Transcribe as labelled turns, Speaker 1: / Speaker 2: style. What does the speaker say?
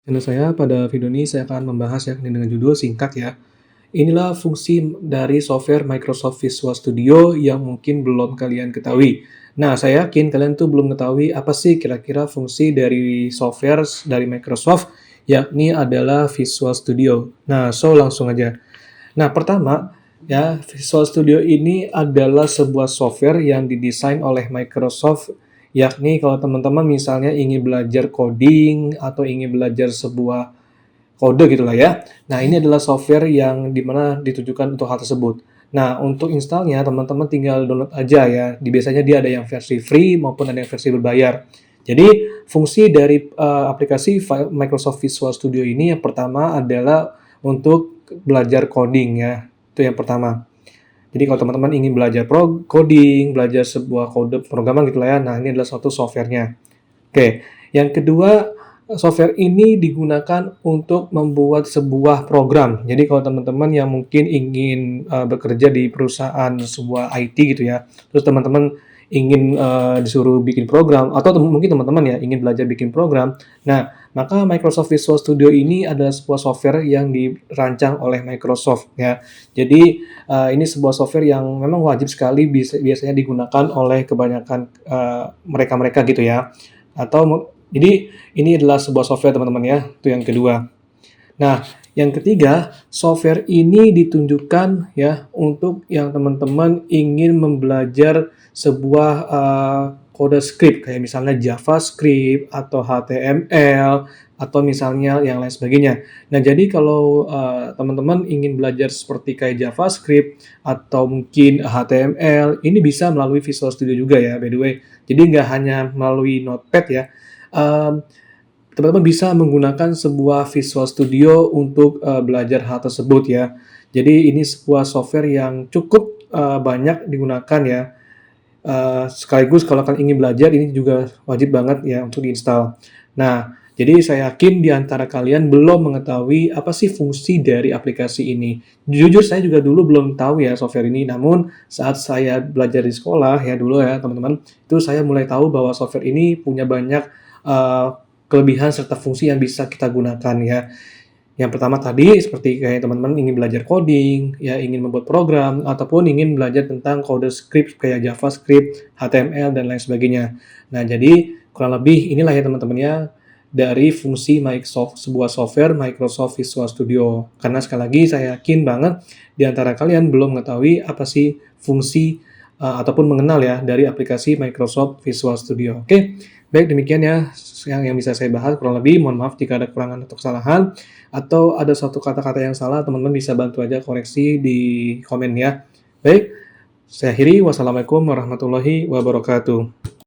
Speaker 1: Channel saya pada video ini saya akan membahas ya ini dengan judul singkat ya. Inilah fungsi dari software Microsoft Visual Studio yang mungkin belum kalian ketahui. Nah, saya yakin kalian tuh belum mengetahui apa sih kira-kira fungsi dari software dari Microsoft, yakni adalah Visual Studio. Nah, langsung aja. Nah, pertama, ya, Visual Studio ini adalah sebuah software yang didesain oleh Microsoft, yakni kalau teman-teman misalnya ingin belajar coding atau ingin belajar sebuah kode gitulah ya. Nah, ini adalah software yang dimana ditujukan untuk hal tersebut. Nah, untuk installnya teman-teman tinggal download aja ya. Biasanya dia ada yang versi free maupun ada yang versi berbayar. Jadi, fungsi dari aplikasi Microsoft Visual Studio ini yang pertama adalah untuk belajar coding ya. Itu yang pertama. Jadi kalau teman-teman ingin belajar coding, belajar sebuah kode programan gitu lah ya. Nah, ini adalah suatu softwarenya. Oke, yang kedua, software ini digunakan untuk membuat sebuah program. Jadi kalau teman-teman yang mungkin ingin bekerja di perusahaan sebuah IT gitu ya, terus teman-teman ingin disuruh bikin program, atau mungkin teman-teman ya ingin belajar bikin program. Nah, maka Microsoft Visual Studio ini adalah sebuah software yang dirancang oleh Microsoft ya. Jadi ini sebuah software yang memang wajib sekali biasanya digunakan oleh kebanyakan mereka-mereka gitu ya. Jadi ini adalah sebuah software teman-teman ya, itu yang kedua. Nah, yang ketiga, software ini ditunjukkan ya untuk yang teman-teman ingin membelajar sebuah kode script kayak misalnya JavaScript atau HTML atau misalnya yang lain sebagainya. Nah, jadi kalau teman-teman ingin belajar seperti kayak JavaScript atau mungkin HTML, ini bisa melalui Visual Studio juga ya, by the way. Jadi nggak hanya melalui Notepad ya, um, teman-teman bisa menggunakan sebuah Visual Studio untuk belajar hal tersebut ya. Jadi ini sebuah software yang cukup banyak digunakan ya. Sekaligus kalau kalian ingin belajar ini juga wajib banget ya untuk diinstal. Nah, jadi saya yakin di antara kalian belum mengetahui apa sih fungsi dari aplikasi ini. Jujur saya juga dulu belum tahu ya software ini, namun saat saya belajar di sekolah ya dulu ya teman-teman, itu saya mulai tahu bahwa software ini punya banyak uh, kelebihan serta fungsi yang bisa kita gunakan ya. Yang pertama tadi seperti kayak teman-teman ingin belajar coding, ya ingin membuat program ataupun ingin belajar tentang kode script kayak JavaScript, HTML dan lain sebagainya. Nah, jadi kurang lebih inilah ya teman-teman ya dari fungsi Microsoft sebuah software Microsoft Visual Studio. Karena sekali lagi saya yakin banget di antara kalian belum mengetahui apa sih fungsi ataupun mengenal ya dari aplikasi Microsoft Visual Studio. Oke, baik demikian ya yang bisa saya bahas. Kurang lebih mohon maaf jika ada kekurangan atau kesalahan atau ada satu kata-kata yang salah, teman-teman bisa bantu aja koreksi di komen ya. Baik, saya akhiri. Wassalamualaikum warahmatullahi wabarakatuh.